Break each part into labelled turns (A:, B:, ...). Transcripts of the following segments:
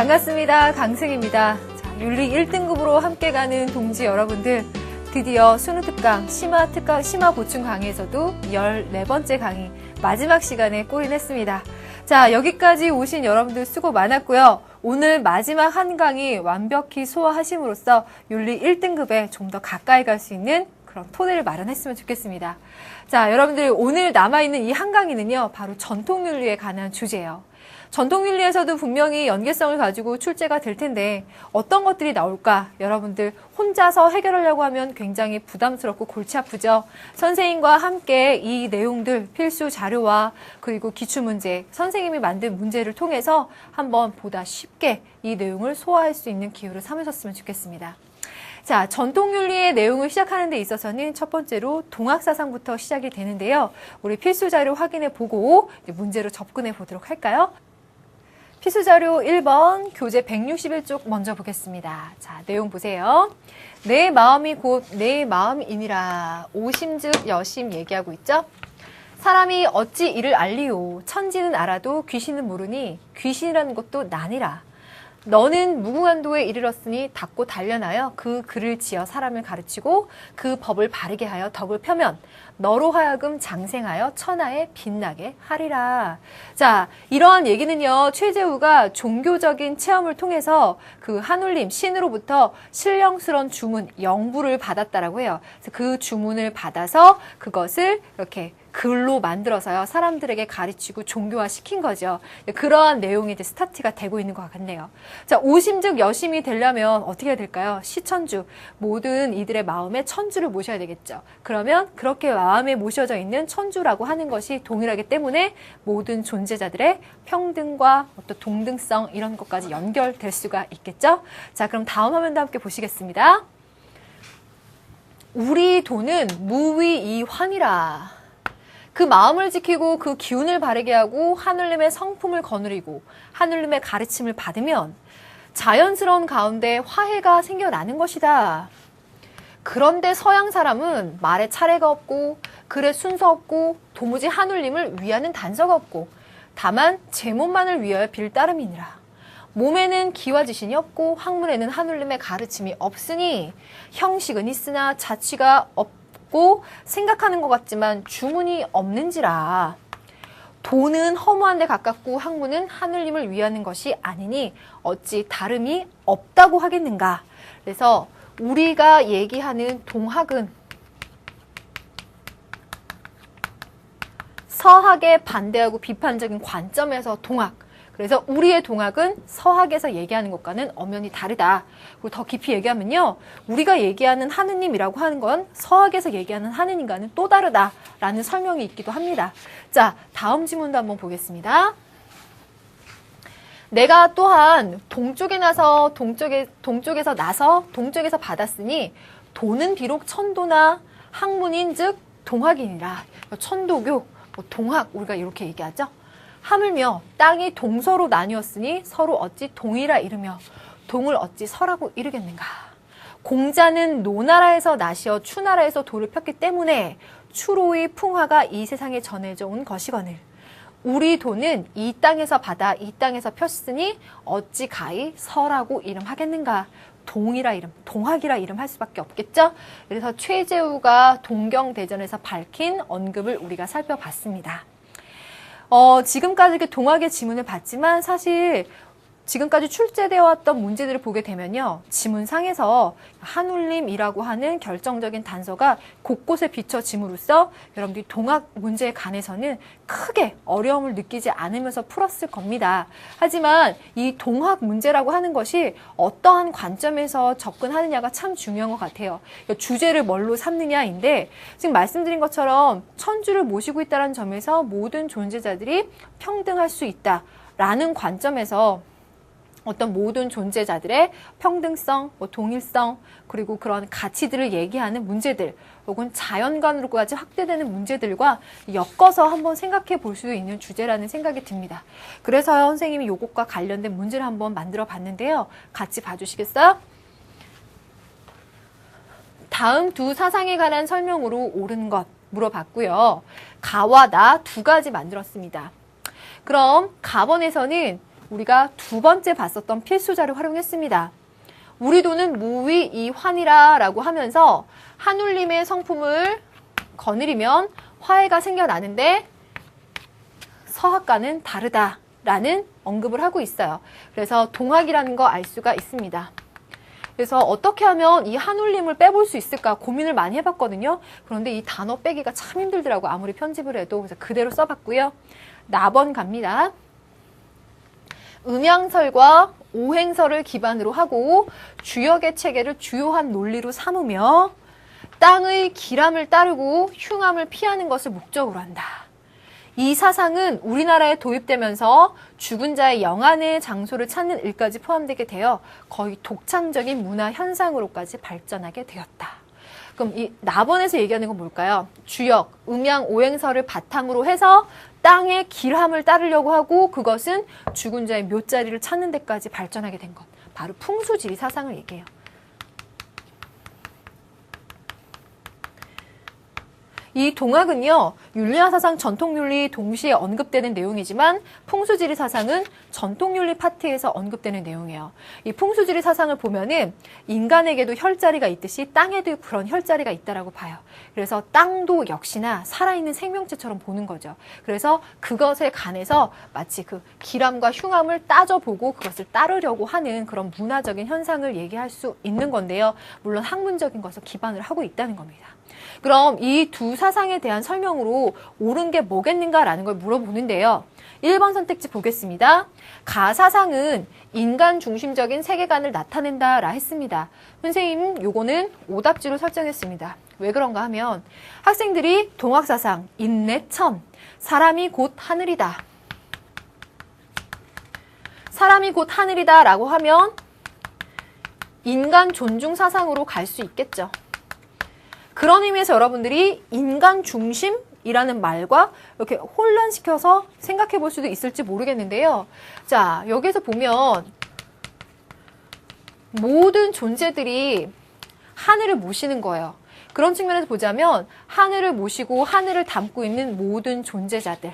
A: 반갑습니다. 강승입니다. 자, 윤리 1등급으로 함께 가는 동지 여러분들, 드디어 수능특강, 심화 보충 강의에서도 14번째 강의, 마지막 시간에 골인했습니다. 자, 여기까지 오신 여러분들 수고 많았고요. 오늘 마지막 한 강의 완벽히 소화하심으로써 윤리 1등급에 좀 더 가까이 갈 수 있는 그런 토대를 마련했으면 좋겠습니다. 자, 여러분들 오늘 남아있는 이 한 강의는요, 바로 전통윤리에 관한 주제예요. 전통윤리에서도 분명히 연계성을 가지고 출제가 될 텐데 어떤 것들이 나올까? 여러분들 혼자서 해결하려고 하면 굉장히 부담스럽고 골치 아프죠? 선생님과 함께 이 내용들, 필수 자료와 그리고 기출문제, 선생님이 만든 문제를 통해서 한번 보다 쉽게 이 내용을 소화할 수 있는 기회로 삼으셨으면 좋겠습니다. 자, 전통윤리의 내용을 시작하는 데 있어서는 첫 번째로 동학사상부터 시작이 되는데요. 우리 필수 자료 확인해 보고 문제로 접근해 보도록 할까요? 필수자료 1번 교재 161쪽 먼저 보겠습니다. 자, 내용 보세요. 내 마음이 곧 내 마음이니라. 오심즉 여심 얘기하고 있죠. 사람이 어찌 이를 알리오. 천지는 알아도 귀신은 모르니 귀신이라는 것도 나니라. 너는 무궁한도에 이르렀으니 닦고 단련하여 그 글을 지어 사람을 가르치고 그 법을 바르게 하여 덕을 펴면 너로 하여금 장생하여 천하에 빛나게 하리라. 자, 이러한 얘기는요, 최재우가 종교적인 체험을 통해서 그 한울림 신으로부터 신령스러운 주문, 영부를 받았다라고 해요. 그래서 그 주문을 받아서 그것을 이렇게 글로 만들어서요, 사람들에게 가르치고 종교화 시킨 거죠. 그러한 내용이 이제 스타트가 되고 있는 것 같네요. 자, 오심즉 여심이 되려면 어떻게 해야 될까요? 시천주. 모든 이들의 마음에 천주를 모셔야 되겠죠. 그러면 그렇게 마음에 모셔져 있는 천주라고 하는 것이 동일하기 때문에 모든 존재자들의 평등과 어떤 동등성 이런 것까지 연결될 수가 있겠죠. 자, 그럼 다음 화면도 함께 보시겠습니다. 우리 돈은 무위이환이라. 그 마음을 지키고 그 기운을 바르게 하고 하늘님의 성품을 거느리고 하늘님의 가르침을 받으면 자연스러운 가운데 화해가 생겨나는 것이다. 그런데 서양 사람은 말에 차례가 없고 글에 순서 없고 도무지 하늘님을 위하는 단서가 없고 다만 제 몸만을 위하여 빌 따름이니라. 몸에는 기와지신이 없고 학문에는 하늘님의 가르침이 없으니 형식은 있으나 자취가 없고 생각하는 것 같지만 주문이 없는지라. 도는 허무한 데 가깝고 학문은 하늘님을 위하는 것이 아니니 어찌 다름이 없다고 하겠는가. 그래서 우리가 얘기하는 동학은 서학에 반대하고 비판적인 관점에서 동학, 그래서 우리의 동학은 서학에서 얘기하는 것과는 엄연히 다르다. 그리고 더 깊이 얘기하면요, 우리가 얘기하는 하느님이라고 하는 건 서학에서 얘기하는 하느님과는 또 다르다라는 설명이 있기도 합니다. 자, 다음 지문도 한번 보겠습니다. 내가 또한 동쪽에서 받았으니 도는 비록 천도나 학문인즉 동학이니라. 천도교, 동학 우리가 이렇게 얘기하죠. 하물며 땅이 동서로 나뉘었으니 서로 어찌 동이라 이르며 동을 어찌 서라고 이르겠는가. 공자는 노나라에서 나시어 추나라에서 도를 폈기 때문에 추로의 풍화가 이 세상에 전해져 온 것이거늘 우리 도는 이 땅에서 받아 이 땅에서 폈으니 어찌 가히 서라고 이름하겠는가. 동이라 이름, 동학이라 이름 할 수밖에 없겠죠. 그래서 최재우가 동경대전에서 밝힌 언급을 우리가 살펴봤습니다. 지금까지 이렇게 동학의 지문을 봤지만 사실 지금까지 출제되어 왔던 문제들을 보게 되면요, 지문상에서 한울림이라고 하는 결정적인 단서가 곳곳에 비춰짐으로써 여러분들이 동학 문제에 관해서는 크게 어려움을 느끼지 않으면서 풀었을 겁니다. 하지만 이 동학 문제라고 하는 것이 어떠한 관점에서 접근하느냐가 참 중요한 것 같아요. 주제를 뭘로 삼느냐인데, 지금 말씀드린 것처럼 천주를 모시고 있다는 점에서 모든 존재자들이 평등할 수 있다라는 관점에서 어떤 모든 존재자들의 평등성, 동일성, 그리고 그런 가치들을 얘기하는 문제들, 혹은 자연관으로까지 확대되는 문제들과 엮어서 한번 생각해 볼 수 있는 주제라는 생각이 듭니다. 그래서 선생님이 이것과 관련된 문제를 한번 만들어 봤는데요. 같이 봐주시겠어요? 다음 두 사상에 관한 설명으로 옳은 것 물어봤고요. 가와 나 두 가지 만들었습니다. 그럼 가번에서는 우리가 두 번째 봤었던 필수자를 활용했습니다. 우리 돈은 무위 이환이라 라고 하면서 한울림의 성품을 거느리면 화해가 생겨나는데 서학과는 다르다라는 언급을 하고 있어요. 그래서 동학이라는 거 알 수가 있습니다. 그래서 어떻게 하면 이 한울림을 빼볼 수 있을까 고민을 많이 해봤거든요. 그런데 이 단어 빼기가 참 힘들더라고. 아무리 편집을 해도. 그래서 그대로 써봤고요. 나번 갑니다. 음양설과 오행설을 기반으로 하고 주역의 체계를 주요한 논리로 삼으며 땅의 기람을 따르고 흉함을 피하는 것을 목적으로 한다. 이 사상은 우리나라에 도입되면서 죽은 자의 영안의 장소를 찾는 일까지 포함되게 되어 거의 독창적인 문화 현상으로까지 발전하게 되었다. 그럼 이 나번에서 얘기하는 건 뭘까요? 주역, 음양, 오행설을 바탕으로 해서 땅의 길함을 따르려고 하고 그것은 죽은 자의 묘자리를 찾는 데까지 발전하게 된 것. 바로 풍수지리 사상을 얘기해요. 이 동학은요, 윤리와 사상, 전통윤리 동시에 언급되는 내용이지만 풍수지리 사상은 전통윤리 파트에서 언급되는 내용이에요. 이 풍수지리 사상을 보면은 인간에게도 혈자리가 있듯이 땅에도 그런 혈자리가 있다라고 봐요. 그래서 땅도 역시나 살아있는 생명체처럼 보는 거죠. 그래서 그것에 관해서 마치 그 기람과 흉함을 따져보고 그것을 따르려고 하는 그런 문화적인 현상을 얘기할 수 있는 건데요. 물론 학문적인 것을 기반을 하고 있다는 겁니다. 그럼 이 두 사상에 대한 설명으로 옳은 게 뭐겠는가라는 걸 물어보는데요. 1번 선택지 보겠습니다. 가사상은 인간 중심적인 세계관을 나타낸다라 했습니다. 선생님, 요거는 오답지로 설정했습니다. 왜 그런가 하면 학생들이 동학사상, 인내천, 사람이 곧 하늘이다. 사람이 곧 하늘이다 라고 하면 인간 존중 사상으로 갈 수 있겠죠. 그런 의미에서 여러분들이 인간 중심이라는 말과 이렇게 혼란시켜서 생각해 볼 수도 있을지 모르겠는데요. 자, 여기서 보면 모든 존재들이 하늘을 모시는 거예요. 그런 측면에서 보자면 하늘을 모시고 하늘을 담고 있는 모든 존재자들,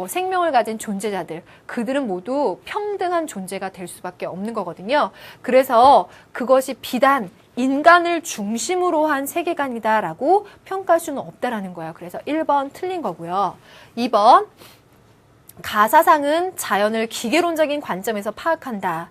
A: 생명을 가진 존재자들, 그들은 모두 평등한 존재가 될 수밖에 없는 거거든요. 그래서 그것이 비단 인간을 중심으로 한 세계관이다라고 평가할 수는 없다라는 거예요. 그래서 1번 틀린 거고요. 2번, 가사상은 자연을 기계론적인 관점에서 파악한다.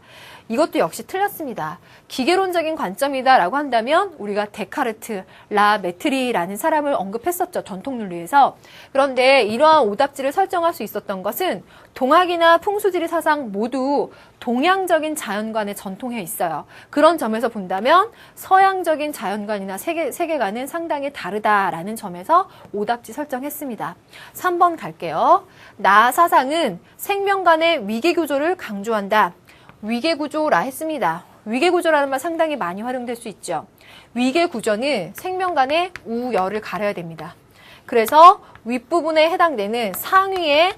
A: 이것도 역시 틀렸습니다. 기계론적인 관점이다라고 한다면 우리가 데카르트, 라메트리라는 사람을 언급했었죠. 전통윤리에서. 그런데 이러한 오답지를 설정할 수 있었던 것은 동학이나 풍수지리 사상 모두 동양적인 자연관에 전통해 있어요. 그런 점에서 본다면 서양적인 자연관이나 세계관은 상당히 다르다라는 점에서 오답지 설정했습니다. 3번 갈게요. 나 사상은 생명 간의 위계구조를 강조한다. 위계구조라 했습니다. 위계구조라는 말 상당히 많이 활용될 수 있죠. 위계구조는 생명 간의 우열을 가려야 됩니다. 그래서 윗부분에 해당되는 상위의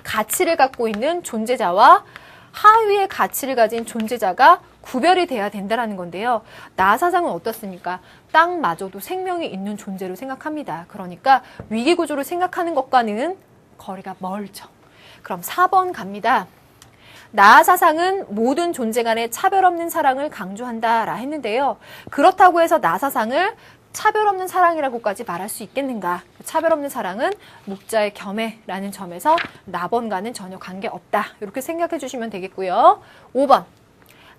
A: 가치를 갖고 있는 존재자와 하위의 가치를 가진 존재자가 구별이 돼야 된다는 건데요. 나 사상은 어떻습니까? 땅마저도 생명이 있는 존재로 생각합니다. 그러니까 위계구조를 생각하는 것과는 거리가 멀죠. 그럼 4번 갑니다. 나 사상은 모든 존재 간의 차별 없는 사랑을 강조한다라 했는데요. 그렇다고 해서 나 사상을 차별 없는 사랑이라고까지 말할 수 있겠는가? 차별 없는 사랑은 목자의 겸해라는 점에서 나번과는 전혀 관계없다. 이렇게 생각해 주시면 되겠고요. 5번.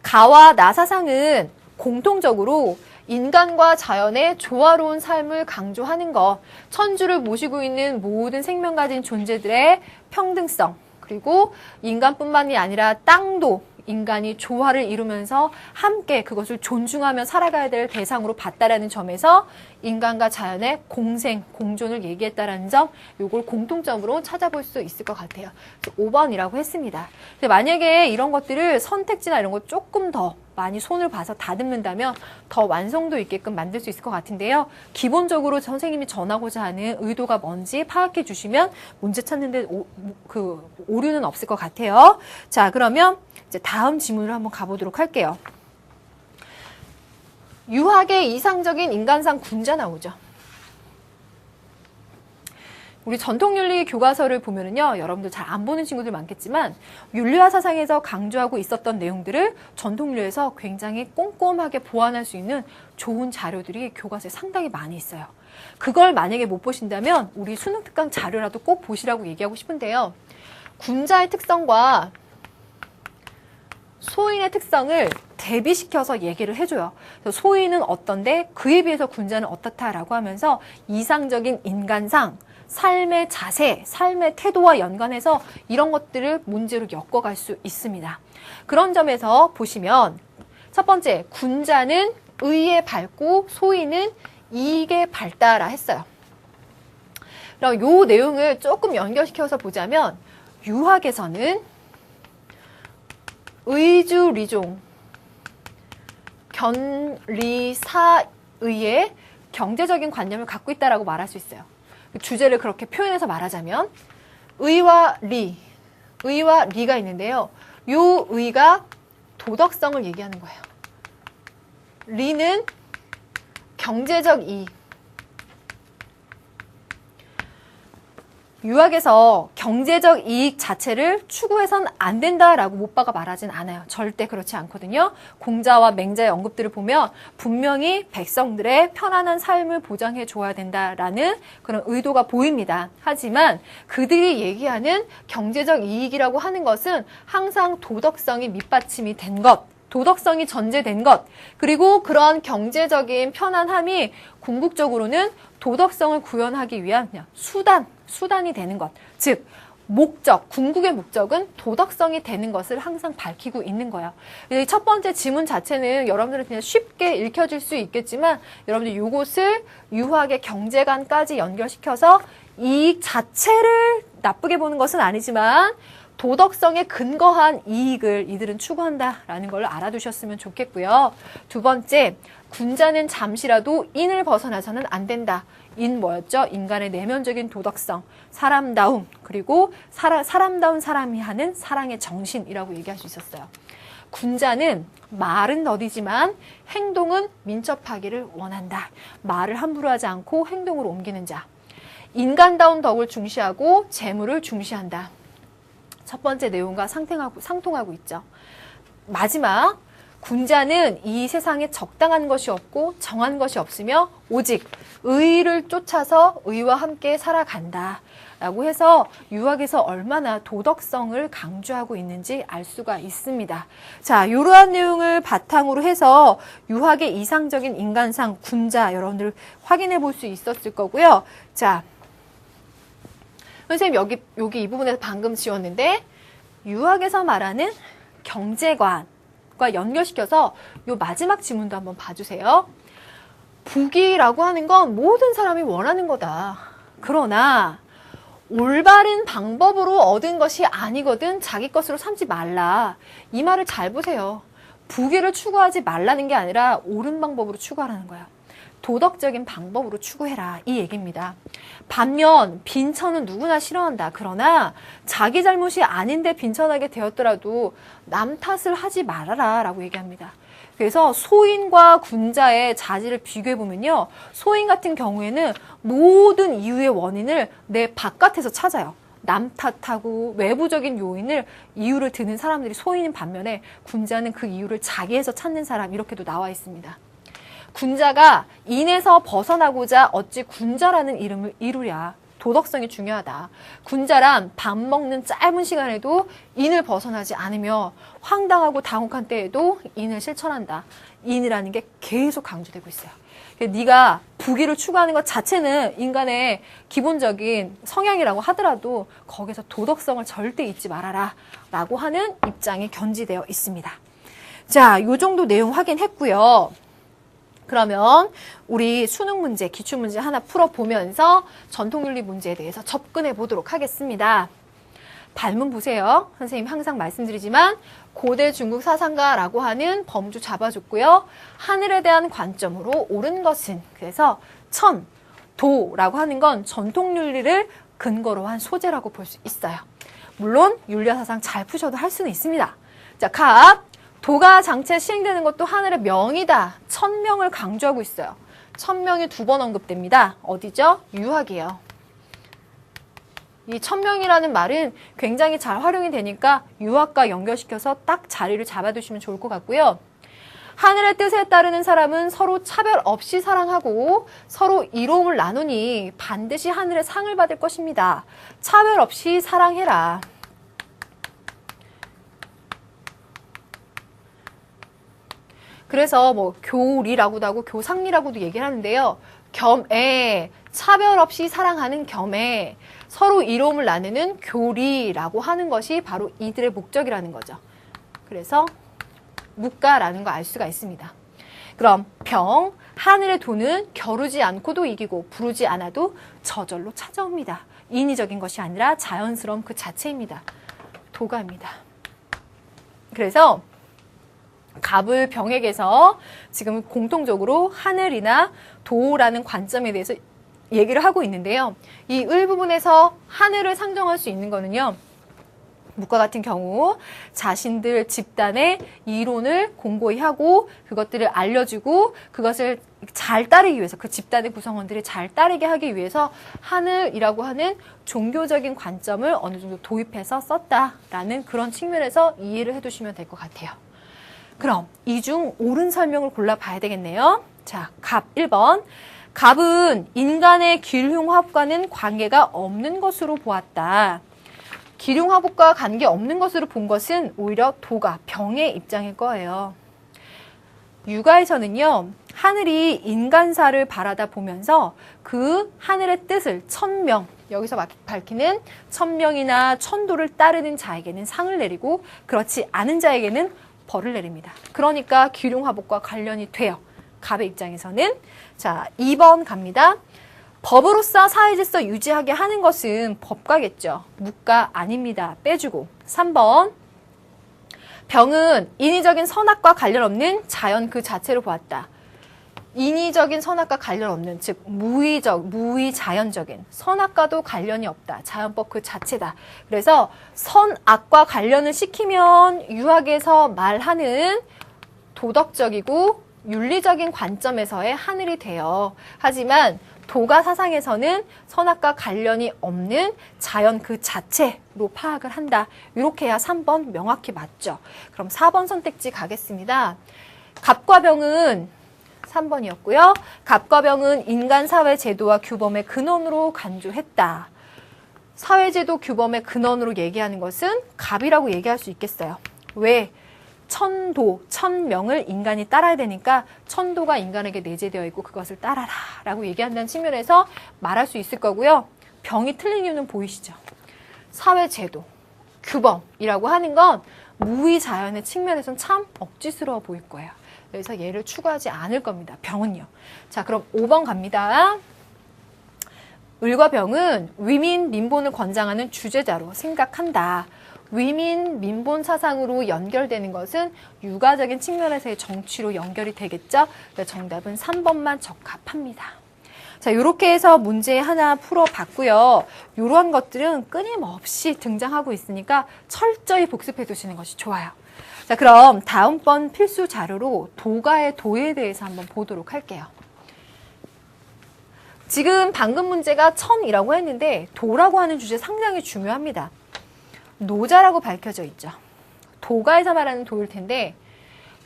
A: 가와 나 사상은 공통적으로 인간과 자연의 조화로운 삶을 강조하는 것, 천주를 모시고 있는 모든 생명 가진 존재들의 평등성, 그리고 인간뿐만이 아니라 땅도 인간이 조화를 이루면서 함께 그것을 존중하며 살아가야 될 대상으로 봤다라는 점에서 인간과 자연의 공생, 공존을 얘기했다라는 점, 이걸 공통점으로 찾아볼 수 있을 것 같아요. 5번이라고 했습니다. 만약에 이런 것들을 선택지나 이런 거 조금 더 많이 손을 봐서 다듬는다면 더 완성도 있게끔 만들 수 있을 것 같은데요. 기본적으로 선생님이 전하고자 하는 의도가 뭔지 파악해 주시면 문제 찾는데 오류는 없을 것 같아요. 자, 그러면 이제 다음 지문으로 한번 가보도록 할게요. 유학의 이상적인 인간상 군자 나오죠. 우리 전통윤리 교과서를 보면은요, 여러분들 잘 안 보는 친구들 많겠지만, 윤리화 사상에서 강조하고 있었던 내용들을 전통윤리에서 굉장히 꼼꼼하게 보완할 수 있는 좋은 자료들이 교과서에 상당히 많이 있어요. 그걸 만약에 못 보신다면, 우리 수능 특강 자료라도 꼭 보시라고 얘기하고 싶은데요. 군자의 특성과 소인의 특성을 대비시켜서 얘기를 해줘요. 그래서 소인은 어떤데 그에 비해서 군자는 어떻다라고 하면서 이상적인 인간상, 삶의 자세, 삶의 태도와 연관해서 이런 것들을 문제로 엮어갈 수 있습니다. 그런 점에서 보시면 첫 번째, 군자는 의에 밝고 소인은 이익에 밝다라 했어요. 그럼 이 내용을 조금 연결시켜서 보자면 유학에서는 의주, 리종, 견리사의의 경제적인 관념을 갖고 있다라고 말할 수 있어요. 주제를 그렇게 표현해서 말하자면 의와 리가 있는데요. 요 의가 도덕성을 얘기하는 거예요. 리는 경제적 이익. 유학에서 경제적 이익 자체를 추구해서는 안 된다라고 못박아 말하진 않아요. 절대 그렇지 않거든요. 공자와 맹자의 언급들을 보면 분명히 백성들의 편안한 삶을 보장해 줘야 된다라는 그런 의도가 보입니다. 하지만 그들이 얘기하는 경제적 이익이라고 하는 것은 항상 도덕성이 밑받침이 된 것, 도덕성이 전제된 것, 그리고 그런 경제적인 편안함이 궁극적으로는 도덕성을 구현하기 위한 그냥 수단이 되는 것. 즉, 목적, 궁극의 목적은 도덕성이 되는 것을 항상 밝히고 있는 거예요. 첫 번째 지문 자체는 여러분들은 그냥 쉽게 읽혀질 수 있겠지만 여러분들 이것을 유학의 경제관까지 연결시켜서 이익 자체를 나쁘게 보는 것은 아니지만 도덕성에 근거한 이익을 이들은 추구한다라는 걸 알아두셨으면 좋겠고요. 두 번째, 군자는 잠시라도 인을 벗어나서는 안 된다. 인 뭐였죠? 인간의 내면적인 도덕성, 사람다움, 그리고 사람다운 사람이 하는 사랑의 정신이라고 얘기할 수 있었어요. 군자는 말은 더디지만 행동은 민첩하기를 원한다. 말을 함부로 하지 않고 행동으로 옮기는 자. 인간다운 덕을 중시하고 재물을 중시한다. 첫 번째 내용과 상통하고 있죠. 마지막, 군자는 이 세상에 적당한 것이 없고 정한 것이 없으며 오직 의를 쫓아서 의와 함께 살아간다 라고 해서 유학에서 얼마나 도덕성을 강조하고 있는지 알 수가 있습니다. 자, 이러한 내용을 바탕으로 해서 유학의 이상적인 인간상 군자 여러분들 확인해 볼 수 있었을 거고요. 자, 선생님 여기 이 부분에서 방금 지웠는데 유학에서 말하는 경제관과 연결시켜서 이 마지막 지문도 한번 봐주세요. 부귀라고 하는 건 모든 사람이 원하는 거다. 그러나 올바른 방법으로 얻은 것이 아니거든 자기 것으로 삼지 말라. 이 말을 잘 보세요. 부귀를 추구하지 말라는 게 아니라 옳은 방법으로 추구하라는 거야. 도덕적인 방법으로 추구해라 이 얘기입니다. 반면 빈천은 누구나 싫어한다. 그러나 자기 잘못이 아닌데 빈천하게 되었더라도 남 탓을 하지 말아라 라고 얘기합니다. 그래서 소인과 군자의 자질을 비교해보면요. 소인 같은 경우에는 모든 이유의 원인을 내 바깥에서 찾아요. 남 탓하고 외부적인 요인을 이유를 드는 사람들이 소인인 반면에 군자는 그 이유를 자기에서 찾는 사람 이렇게도 나와 있습니다. 군자가 인에서 벗어나고자 어찌 군자라는 이름을 이루랴. 도덕성이 중요하다. 군자란 밥 먹는 짧은 시간에도 인을 벗어나지 않으며 황당하고 당혹한 때에도 인을 실천한다. 인이라는 게 계속 강조되고 있어요. 네가 부귀를 추구하는 것 자체는 인간의 기본적인 성향이라고 하더라도 거기서 도덕성을 절대 잊지 말아라 라고 하는 입장이 견지되어 있습니다. 자, 요 정도 내용 확인했고요. 그러면 우리 수능 문제, 기출문제 하나 풀어보면서 전통윤리 문제에 대해서 접근해 보도록 하겠습니다. 발문 보세요. 선생님 항상 말씀드리지만 고대 중국 사상가라고 하는 범주 잡아줬고요. 하늘에 대한 관점으로 옳은 것은 그래서 천, 도라고 하는 건 전통윤리를 근거로 한 소재라고 볼 수 있어요. 물론 윤리와 사상 잘 푸셔도 할 수는 있습니다. 자, 갑. 도가 장체 시행되는 것도 하늘의 명이다. 천명을 강조하고 있어요. 천명이 2번 언급됩니다. 어디죠? 유학이에요. 이 천명이라는 말은 굉장히 잘 활용이 되니까 유학과 연결시켜서 딱 자리를 잡아두시면 좋을 것 같고요. 하늘의 뜻에 따르는 사람은 서로 차별 없이 사랑하고 서로 이로움을 나누니 반드시 하늘의 상을 받을 것입니다. 차별 없이 사랑해라. 그래서 뭐 교리라고도 하고 교상리라고도 얘기를 하는데요. 겸애, 차별 없이 사랑하는 겸애, 서로 이로움을 나누는 교리라고 하는 것이 바로 이들의 목적이라는 거죠. 그래서 묵가라는 거 알 수가 있습니다. 그럼 병, 하늘의 도는 겨루지 않고도 이기고 부르지 않아도 저절로 찾아옵니다. 인위적인 것이 아니라 자연스러움 그 자체입니다. 도가입니다. 그래서 갑을 병에게서 지금 공통적으로 하늘이나 도라는 관점에 대해서 얘기를 하고 있는데요. 이 을 부분에서 하늘을 상정할 수 있는 거는요. 묵과 같은 경우 자신들 집단의 이론을 공고히 하고 그것들을 알려주고 그것을 잘 따르기 위해서 그 집단의 구성원들이 잘 따르게 하기 위해서 하늘이라고 하는 종교적인 관점을 어느 정도 도입해서 썼다라는 그런 측면에서 이해를 해두시면 될 것 같아요. 그럼 이 중 옳은 설명을 골라봐야 되겠네요. 자, 갑 1번. 갑은 인간의 기륭화복과는 관계가 없는 것으로 보았다. 기륭화복과 관계없는 것으로 본 것은 오히려 도가, 병의 입장일 거예요. 육아에서는요. 하늘이 인간사를 바라다 보면서 그 하늘의 뜻을 천명, 여기서 밝히는 천명이나 천도를 따르는 자에게는 상을 내리고 그렇지 않은 자에게는 벌을 내립니다. 그러니까 기륭화복과 관련이 돼요. 갑의 입장에서는. 자, 2번 갑니다. 법으로서 사회질서 유지하게 하는 것은 법과겠죠. 묵가 아닙니다. 빼주고. 3번. 병은 인위적인 선악과 관련 없는 자연 그 자체로 보았다. 인위적인 선악과 관련 없는, 즉 무의자연적인 선악과도 관련이 없다. 자연법 그 자체다. 그래서 선악과 관련을 시키면 유학에서 말하는 도덕적이고 윤리적인 관점에서의 하늘이 돼요. 하지만 도가 사상에서는 선악과 관련이 없는 자연 그 자체로 파악을 한다. 이렇게 해야 3번 명확히 맞죠. 그럼 4번 선택지 가겠습니다. 갑과 병은 3번이었고요. 갑과 병은 인간 사회 제도와 규범의 근원으로 간주했다. 사회제도 규범의 근원으로 얘기하는 것은 갑이라고 얘기할 수 있겠어요. 왜? 천도, 천명을 인간이 따라야 되니까 천도가 인간에게 내재되어 있고 그것을 따라라 라고 얘기한다는 측면에서 말할 수 있을 거고요. 병이 틀린 이유는 보이시죠? 사회제도, 규범이라고 하는 건 무의자연의 측면에서는 참 억지스러워 보일 거예요. 그래서 얘를 추구하지 않을 겁니다. 병은요. 자, 그럼 5번 갑니다. 을과 병은 위민, 민본을 권장하는 주제자로 생각한다. 위민, 민본 사상으로 연결되는 것은 육아적인 측면에서의 정치로 연결이 되겠죠. 정답은 3번만 적합합니다. 자, 이렇게 해서 문제 하나 풀어봤고요. 이러한 것들은 끊임없이 등장하고 있으니까 철저히 복습해 두시는 것이 좋아요. 자, 그럼 다음번 필수 자료로 도가의 도에 대해서 한번 보도록 할게요. 지금 방금 문제가 천이라고 했는데 도라고 하는 주제 상당히 중요합니다. 노자라고 밝혀져 있죠. 도가에서 말하는 도일 텐데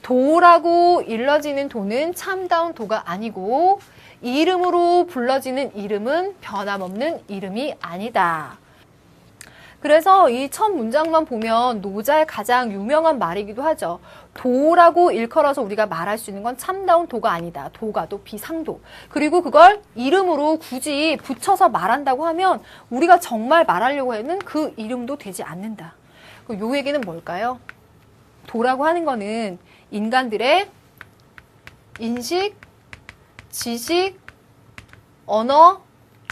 A: 도라고 일러지는 도는 참다운 도가 아니고 이름으로 불러지는 이름은 변함없는 이름이 아니다. 그래서 이 첫 문장만 보면 노자의 가장 유명한 말이기도 하죠. 도라고 일컬어서 우리가 말할 수 있는 건 참다운 도가 아니다. 도가도 비상도. 그리고 그걸 이름으로 굳이 붙여서 말한다고 하면 우리가 정말 말하려고 하는 그 이름도 되지 않는다. 요 얘기는 뭘까요? 도라고 하는 거는 인간들의 인식, 지식, 언어,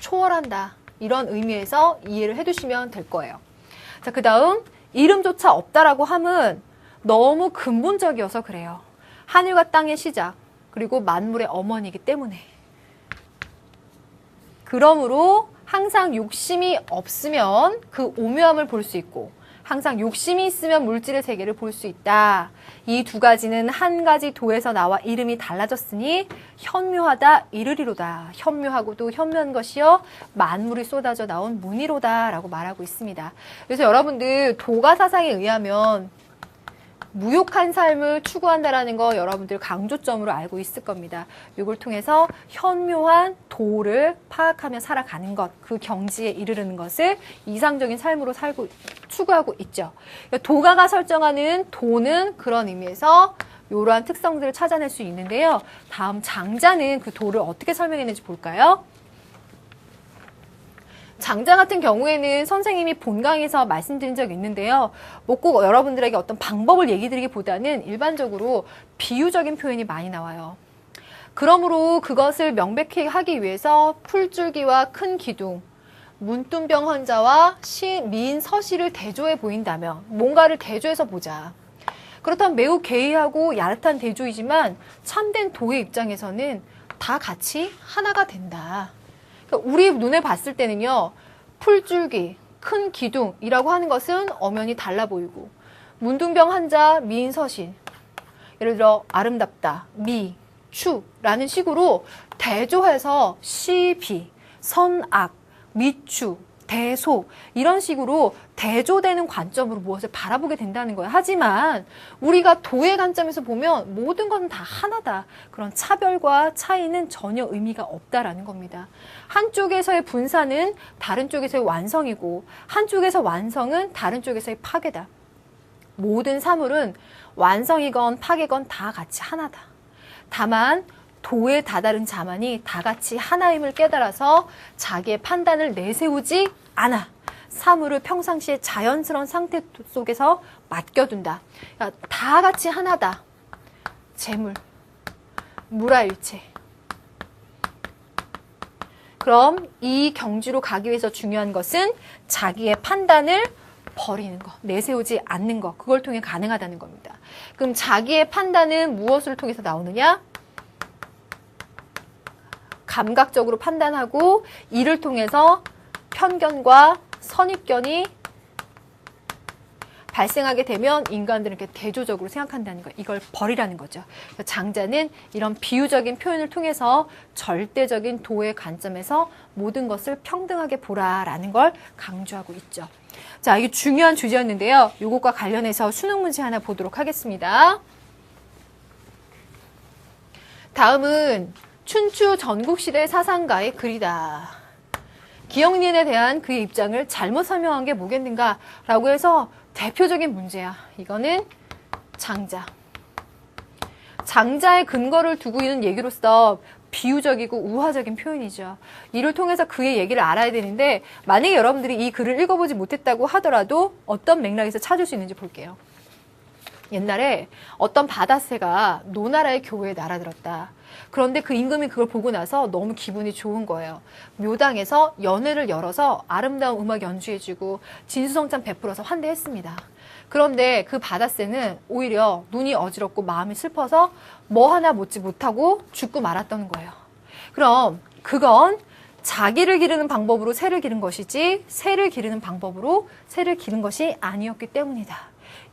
A: 초월한다. 이런 의미에서 이해를 해두시면 될 거예요. 자, 그 다음 이름조차 없다라고 함은 너무 근본적이어서 그래요. 하늘과 땅의 시작, 그리고 만물의 어머니이기 때문에. 그러므로 항상 욕심이 없으면 그 오묘함을 볼 수 있고 항상 욕심이 있으면 물질의 세계를 볼 수 있다. 이 두 가지는 한 가지 도에서 나와 이름이 달라졌으니 현묘하다 이르리로다. 현묘하고도 현묘한 것이요 만물이 쏟아져 나온 문이로다 라고 말하고 있습니다. 그래서 여러분들 도가 사상에 의하면 무욕한 삶을 추구한다라는 거 여러분들 강조점으로 알고 있을 겁니다. 이걸 통해서 현묘한 도를 파악하며 살아가는 것, 그 경지에 이르르는 것을 이상적인 삶으로 추구하고 있죠. 도가가 설정하는 도는 그런 의미에서 이러한 특성들을 찾아낼 수 있는데요. 다음 장자는 그 도를 어떻게 설명했는지 볼까요? 장자 같은 경우에는 선생님이 본강에서 말씀드린 적이 있는데요. 뭐 꼭 여러분들에게 어떤 방법을 얘기 드리기보다는 일반적으로 비유적인 표현이 많이 나와요. 그러므로 그것을 명백히 하기 위해서 풀줄기와 큰 기둥, 문둔병 환자와 미인 서시를 대조해 보인다면 뭔가를 대조해서 보자. 그렇다면 매우 개의하고 야릇한 대조이지만 참된 도의 입장에서는 다 같이 하나가 된다. 우리 눈에 봤을 때는요, 풀줄기, 큰 기둥이라고 하는 것은 엄연히 달라 보이고, 문둥병 환자, 미인 서신, 예를 들어 아름답다, 미, 추라는 식으로 대조해서 시비, 선악, 미추, 대소 이런 식으로 대조되는 관점으로 무엇을 바라보게 된다는 거예요. 하지만 우리가 도의 관점에서 보면 모든 것은 다 하나다. 그런 차별과 차이는 전혀 의미가 없다라는 겁니다. 한쪽에서의 분산은 다른 쪽에서의 완성이고 한쪽에서 완성은 다른 쪽에서의 파괴다. 모든 사물은 완성이건 파괴건 다 같이 하나다. 다만 도에 다다른 자만이 다 같이 하나임을 깨달아서 자기의 판단을 내세우지 않아. 사물을 평상시에 자연스러운 상태 속에서 맡겨둔다. 다 같이 하나다. 재물, 무라일체. 그럼 이 경지로 가기 위해서 중요한 것은 자기의 판단을 버리는 것, 내세우지 않는 것, 그걸 통해 가능하다는 겁니다. 그럼 자기의 판단은 무엇을 통해서 나오느냐? 감각적으로 판단하고 이를 통해서 편견과 선입견이 발생하게 되면 인간들은 이렇게 대조적으로 생각한다는 거예요. 이걸 버리라는 거죠. 장자는 이런 비유적인 표현을 통해서 절대적인 도의 관점에서 모든 것을 평등하게 보라라는 걸 강조하고 있죠. 자, 이게 중요한 주제였는데요. 이것과 관련해서 수능 문제 하나 보도록 하겠습니다. 다음은 춘추 전국시대 사상가의 글이다. 기영린에 대한 그의 입장을 잘못 설명한 게 뭐겠는가 라고 해서 대표적인 문제야. 이거는 장자. 장자의 근거를 두고 있는 얘기로서 비유적이고 우화적인 표현이죠. 이를 통해서 그의 얘기를 알아야 되는데 만약에 여러분들이 이 글을 읽어보지 못했다고 하더라도 어떤 맥락에서 찾을 수 있는지 볼게요. 옛날에 어떤 바다새가 노나라의 교회에 날아들었다. 그런데 그 임금이 그걸 보고 나서 너무 기분이 좋은 거예요. 묘당에서 연회를 열어서 아름다운 음악 연주해주고 진수성찬 베풀어서 환대했습니다. 그런데 그 바다새는 오히려 눈이 어지럽고 마음이 슬퍼서 뭐 하나 먹지 못하고 죽고 말았다는 거예요. 그럼 그건 자기를 기르는 방법으로 새를 기른 것이지 새를 기르는 방법으로 새를 기른 것이 아니었기 때문이다.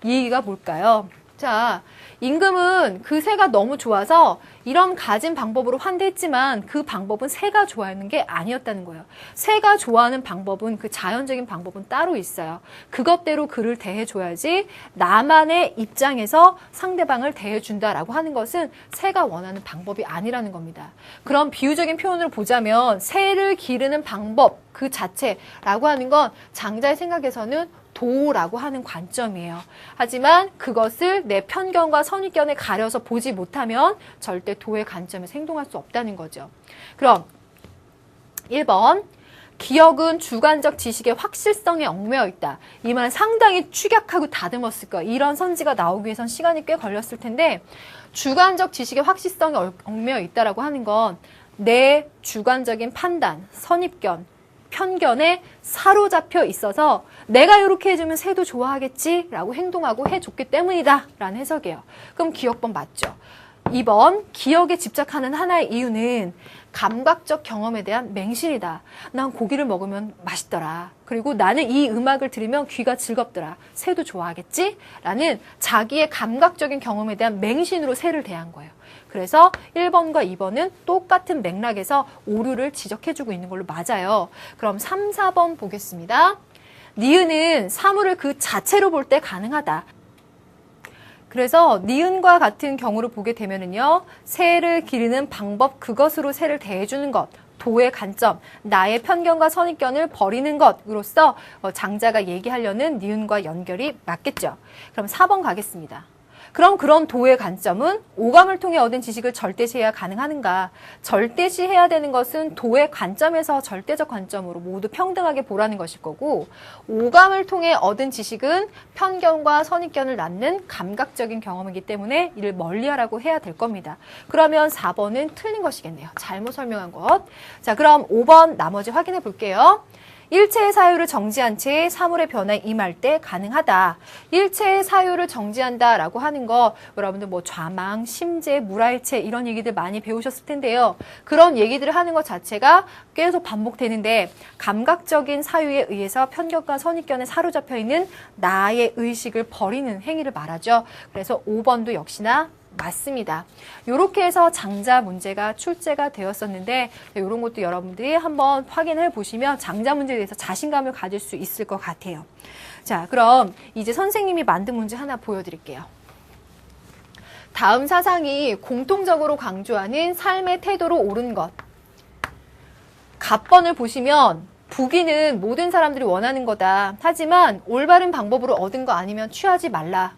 A: 이 얘기가 뭘까요? 자, 임금은 그 새가 너무 좋아서 이런 가진 방법으로 환대했지만 그 방법은 새가 좋아하는 게 아니었다는 거예요. 새가 좋아하는 방법은 그 자연적인 방법은 따로 있어요. 그것대로 그를 대해줘야지 나만의 입장에서 상대방을 대해준다라고 하는 것은 새가 원하는 방법이 아니라는 겁니다. 그런 비유적인 표현으로 보자면 새를 기르는 방법 그 자체라고 하는 건 장자의 생각에서는 도라고 하는 관점이에요. 하지만 그것을 내 편견과 선입견에 가려서 보지 못하면 절대 도의 관점에서 행동할 수 없다는 거죠. 그럼 1번 기억은 주관적 지식의 확실성에 얽매여 있다. 이 말은 상당히 축약하고 다듬었을 거예요. 이런 선지가 나오기 위해선 시간이 꽤 걸렸을 텐데 주관적 지식의 확실성에 얽매여 있다라고 하는 건 내 주관적인 판단, 선입견, 편견에 사로잡혀 있어서 내가 이렇게 해주면 새도 좋아하겠지 라고 행동하고 해줬기 때문이다 라는 해석이에요. 그럼 기억번 맞죠? 2번, 기억에 집착하는 하나의 이유는 감각적 경험에 대한 맹신이다. 난 고기를 먹으면 맛있더라. 그리고 나는 이 음악을 들으면 귀가 즐겁더라. 새도 좋아하겠지? 라는 자기의 감각적인 경험에 대한 맹신으로 새를 대한 거예요. 그래서 1번과 2번은 똑같은 맥락에서 오류를 지적해주고 있는 걸로 맞아요. 그럼 3, 4번 보겠습니다. 니은은 사물을 그 자체로 볼 때 가능하다. 그래서 니은과 같은 경우를 보게 되면은요, 새를 기르는 방법, 그것으로 새를 대해주는 것, 도의 관점, 나의 편견과 선입견을 버리는 것으로서 장자가 얘기하려는 니은과 연결이 맞겠죠. 그럼 4번 가겠습니다. 그럼 그런 도의 관점은 오감을 통해 얻은 지식을 절대시해야 가능하는가? 절대시해야 되는 것은 도의 관점에서 절대적 관점으로 모두 평등하게 보라는 것일 거고, 오감을 통해 얻은 지식은 편견과 선입견을 낳는 감각적인 경험이기 때문에 이를 멀리하라고 해야 될 겁니다. 그러면 4번은 틀린 것이겠네요. 잘못 설명한 것. 자, 그럼 5번 나머지 확인해 볼게요. 일체의 사유를 정지한 채 사물의 변화에 임할 때 가능하다. 일체의 사유를 정지한다 라고 하는 거 여러분들 뭐 좌망, 심재, 물화일체 이런 얘기들 많이 배우셨을 텐데요. 그런 얘기들을 하는 것 자체가 계속 반복되는데 감각적인 사유에 의해서 편견과 선입견에 사로잡혀 있는 나의 의식을 버리는 행위를 말하죠. 그래서 5번도 역시나 맞습니다. 이렇게 해서 장자 문제가 출제가 되었었는데 이런 것도 여러분들이 한번 확인해 보시면 장자 문제에 대해서 자신감을 가질 수 있을 것 같아요. 자, 그럼 이제 선생님이 만든 문제 하나 보여드릴게요. 다음 사상이 공통적으로 강조하는 삶의 태도로 옳은 것. 갑번을 보시면 부귀는 모든 사람들이 원하는 거다. 하지만 올바른 방법으로 얻은 거 아니면 취하지 말라.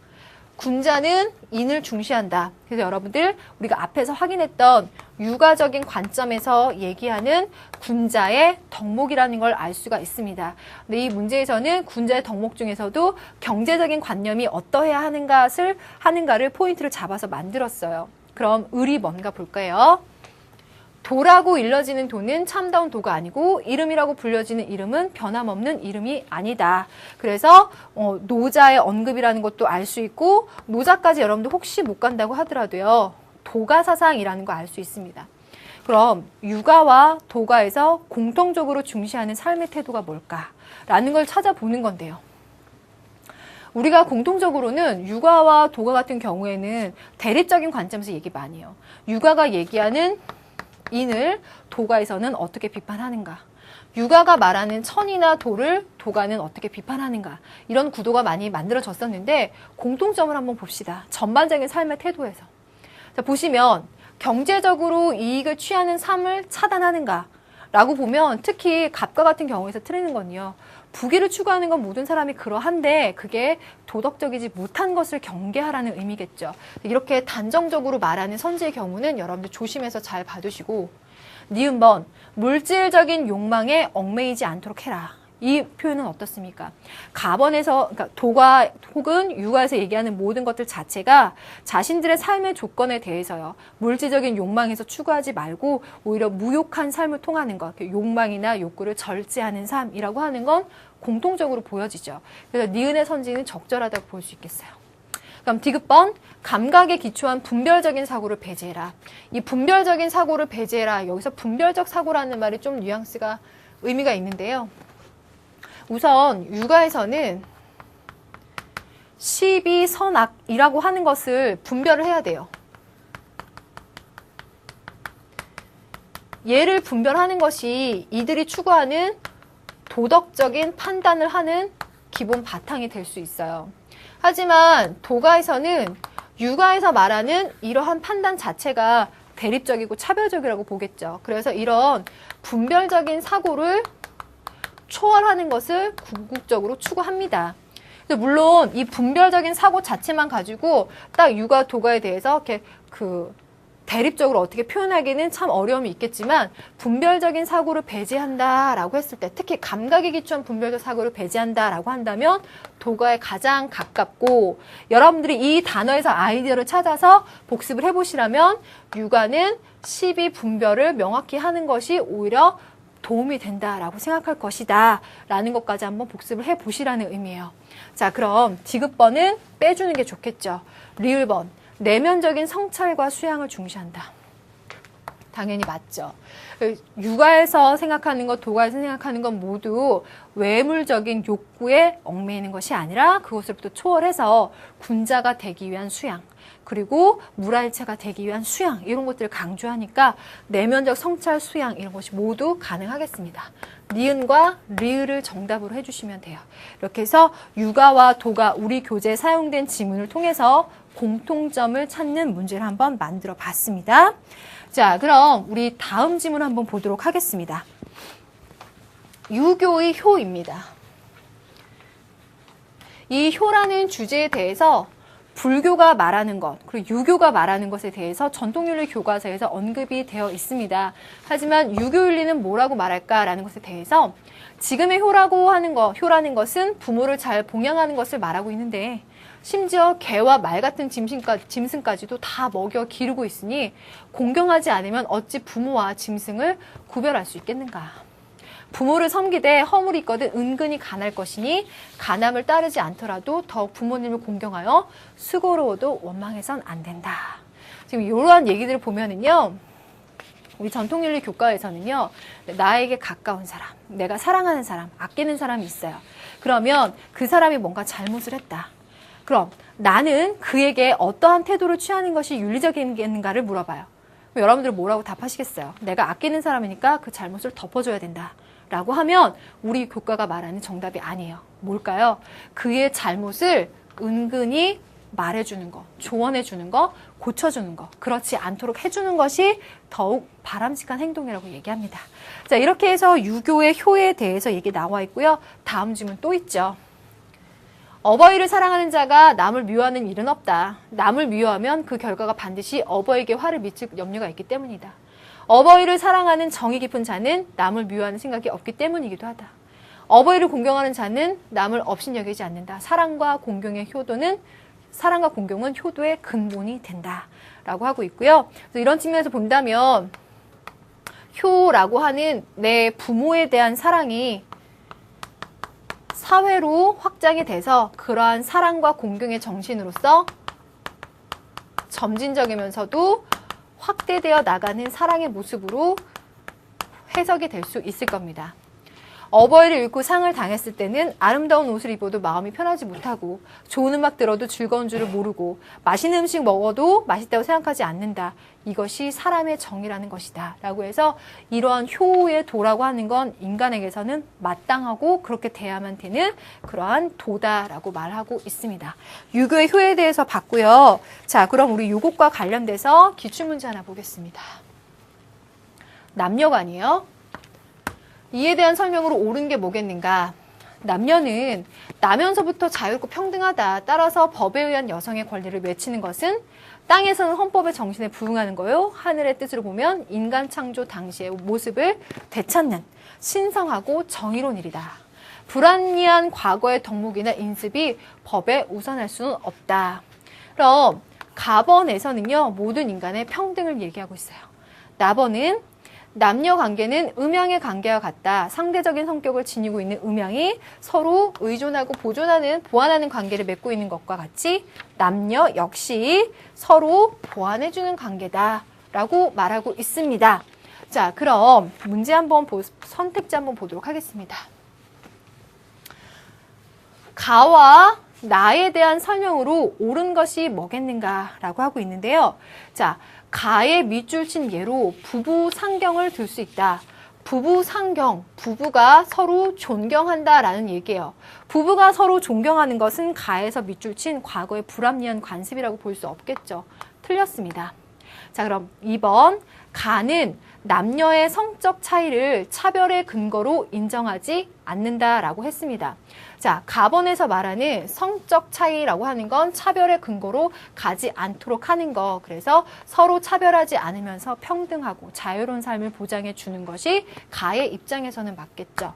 A: 군자는 인을 중시한다. 그래서 여러분들 우리가 앞에서 확인했던 육아적인 관점에서 얘기하는 군자의 덕목이라는 걸 알 수가 있습니다. 근데 이 문제에서는 군자의 덕목 중에서도 경제적인 관념이 어떠해야 하는가를 포인트를 잡아서 만들었어요. 그럼 을이 뭔가 볼까요? 도라고 일러지는 도는 참다운 도가 아니고 이름이라고 불려지는 이름은 변함없는 이름이 아니다. 그래서 노자의 언급이라는 것도 알 수 있고 노자까지 여러분들 혹시 못 간다고 하더라도요. 도가 사상이라는 거 알 수 있습니다. 그럼 육아와 도가에서 공통적으로 중시하는 삶의 태도가 뭘까라는 걸 찾아보는 건데요. 우리가 공통적으로는 육아와 도가 같은 경우에는 대립적인 관점에서 얘기 많이 해요. 육아가 얘기하는 인을 도가에서는 어떻게 비판하는가? 육아가 말하는 천이나 도를 도가는 어떻게 비판하는가? 이런 구도가 많이 만들어졌었는데 공통점을 한번 봅시다. 전반적인 삶의 태도에서. 자, 보시면 경제적으로 이익을 취하는 삶을 차단하는가? 라고 보면 특히 갑과 같은 경우에서 틀리는 건요. 부귀를 추구하는 건 모든 사람이 그러한데 그게 도덕적이지 못한 것을 경계하라는 의미겠죠. 이렇게 단정적으로 말하는 선지의 경우는 여러분들 조심해서 잘 봐두시고 니은번 물질적인 욕망에 얽매이지 않도록 해라. 이 표현은 어떻습니까? 가번에서 그러니까 도가 혹은 육아에서 얘기하는 모든 것들 자체가 자신들의 삶의 조건에 대해서요. 물질적인 욕망에서 추구하지 말고 오히려 무욕한 삶을 통하는 것, 욕망이나 욕구를 절제하는 삶이라고 하는 건 공통적으로 보여지죠. 그래서 니은의 선지는 적절하다고 볼 수 있겠어요. 그럼 디귿번 감각에 기초한 분별적인 사고를 배제해라. 이 분별적인 사고를 배제해라. 여기서 분별적 사고라는 말이 좀 뉘앙스가 의미가 있는데요. 우선 육아에서는 시비, 선악이라고 하는 것을 분별을 해야 돼요. 얘를 분별하는 것이 이들이 추구하는 도덕적인 판단을 하는 기본 바탕이 될 수 있어요. 하지만 도가에서는 육아에서 말하는 이러한 판단 자체가 대립적이고 차별적이라고 보겠죠. 그래서 이런 분별적인 사고를 초월하는 것을 궁극적으로 추구합니다. 물론 이 분별적인 사고 자체만 가지고 딱 육아, 도가에 대해서 이렇게 대립적으로 어떻게 표현하기는 참 어려움이 있겠지만 분별적인 사고를 배제한다라고 했을 때 특히 감각에 기초한 분별적 사고를 배제한다라고 한다면 도가에 가장 가깝고 여러분들이 이 단어에서 아이디어를 찾아서 복습을 해보시라면 육아는 시비 분별을 명확히 하는 것이 오히려 도움이 된다라고 생각할 것이다 라는 것까지 한번 복습을 해보시라는 의미예요. 자, 그럼 디귿번은 빼주는 게 좋겠죠. 리을번 내면적인 성찰과 수양을 중시한다. 당연히 맞죠. 육아에서 생각하는 것, 도가에서 생각하는 것 모두 외물적인 욕구에 얽매이는 것이 아니라 그것으로부터 초월해서 군자가 되기 위한 수양, 그리고 물알체가 되기 위한 수양, 이런 것들을 강조하니까 내면적 성찰, 수양 이런 것이 모두 가능하겠습니다. 니은과 리을을 정답으로 해주시면 돼요. 이렇게 해서 육아와 도가 우리 교재에 사용된 지문을 통해서 공통점을 찾는 문제를 한번 만들어 봤습니다. 자, 그럼 우리 다음 지문 한번 보도록 하겠습니다. 유교의 효입니다. 이 효라는 주제에 대해서 불교가 말하는 것, 그리고 유교가 말하는 것에 대해서 전통윤리 교과서에서 언급이 되어 있습니다. 하지만 유교윤리는 뭐라고 말할까라는 것에 대해서 지금의 효라는 것은 부모를 잘 봉양하는 것을 말하고 있는데 심지어 개와 말 같은 짐승까지도 다 먹여 기르고 있으니 공경하지 않으면 어찌 부모와 짐승을 구별할 수 있겠는가. 부모를 섬기되 허물이 있거든 은근히 간할 것이니 간함을 따르지 않더라도 더욱 부모님을 공경하여 수고로워도 원망해선 안 된다. 지금 이러한 얘기들을 보면은요, 우리 전통윤리 교과에서는요, 나에게 가까운 사람, 내가 사랑하는 사람, 아끼는 사람이 있어요. 그러면 그 사람이 뭔가 잘못을 했다. 그럼 나는 그에게 어떠한 태도를 취하는 것이 윤리적인가를 물어봐요. 여러분들 뭐라고 답하시겠어요? 내가 아끼는 사람이니까 그 잘못을 덮어줘야 된다. 라고 하면 우리 교과가 말하는 정답이 아니에요. 뭘까요? 그의 잘못을 은근히 말해주는 거, 조언해주는 거, 고쳐주는 거, 그렇지 않도록 해주는 것이 더욱 바람직한 행동이라고 얘기합니다. 자, 이렇게 해서 유교의 효에 대해서 얘기 나와 있고요. 다음 질문 또 있죠. 어버이를 사랑하는 자가 남을 미워하는 일은 없다. 남을 미워하면 그 결과가 반드시 어버이에게 화를 미칠 염려가 있기 때문이다. 어버이를 사랑하는 정이 깊은 자는 남을 미워하는 생각이 없기 때문이기도 하다. 어버이를 공경하는 자는 남을 업신여기지 않는다. 사랑과 공경은 효도의 근본이 된다. 라고 하고 있고요. 그래서 이런 측면에서 본다면 효라고 하는 내 부모에 대한 사랑이 사회로 확장이 돼서 그러한 사랑과 공경의 정신으로서 점진적이면서도 확대되어 나가는 사랑의 모습으로 해석이 될 수 있을 겁니다. 어버이를 잃고 상을 당했을 때는 아름다운 옷을 입어도 마음이 편하지 못하고 좋은 음악 들어도 즐거운 줄을 모르고 맛있는 음식 먹어도 맛있다고 생각하지 않는다. 이것이 사람의 정이라는 것이다. 라고 해서 이러한 효의 도라고 하는 건 인간에게서는 마땅하고 그렇게 대해야만 되는 그러한 도다라고 말하고 있습니다. 유교의 효에 대해서 봤고요. 자, 그럼 우리 요것과 관련돼서 기출문제 하나 보겠습니다. 남녀관이에요. 이에 대한 설명으로 옳은 게 뭐겠는가? 남녀는 나면서부터 자유롭고 평등하다. 따라서 법에 의한 여성의 권리를 외치는 것은 땅에서는 헌법의 정신에 부응하는 거요. 하늘의 뜻으로 보면 인간 창조 당시의 모습을 되찾는 신성하고 정의로운 일이다. 불합리한 과거의 덕목이나 인습이 법에 우선할 수는 없다. 그럼 가번에서는요, 모든 인간의 평등을 얘기하고 있어요. 나번은 남녀 관계는 음양의 관계와 같다. 상대적인 성격을 지니고 있는 음양이 서로 의존하고 보완하는 관계를 맺고 있는 것과 같이 남녀 역시 서로 보완해주는 관계다. 라고 말하고 있습니다. 자, 그럼 문제 한번 선택지 한번 보도록 하겠습니다. 가와 나에 대한 설명으로 옳은 것이 뭐겠는가라고 하고 있는데요. 자, 가의 밑줄 친 예로 부부 상경을 들 수 있다. 부부 상경, 부부가 서로 존경한다라는 얘기예요. 부부가 서로 존경하는 것은 가에서 밑줄 친 과거의 불합리한 관습이라고 볼 수 없겠죠. 틀렸습니다. 자, 그럼 2번 가는 남녀의 성적 차이를 차별의 근거로 인정하지 않는다라고 했습니다. 자, 가번에서 말하는 성적 차이라고 하는 건 차별의 근거로 가지 않도록 하는 거. 그래서 서로 차별하지 않으면서 평등하고 자유로운 삶을 보장해 주는 것이 가의 입장에서는 맞겠죠.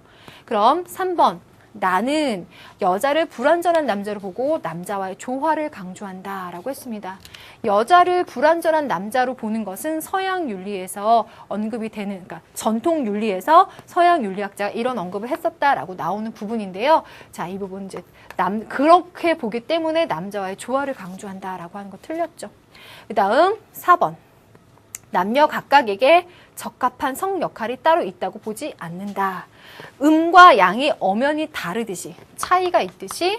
A: 그럼 3번 나는 여자를 불완전한 남자로 보고 남자와의 조화를 강조한다 라고 했습니다. 여자를 불완전한 남자로 보는 것은 서양 윤리에서 언급이 되는, 그러니까 전통 윤리에서 서양 윤리학자가 이런 언급을 했었다라고 나오는 부분인데요. 자, 이 부분 이제 그렇게 보기 때문에 남자와의 조화를 강조한다라고 하는 거 틀렸죠. 그 다음 4번. 남녀 각각에게 적합한 성 역할이 따로 있다고 보지 않는다. 음과 양이 엄연히 다르듯이 차이가 있듯이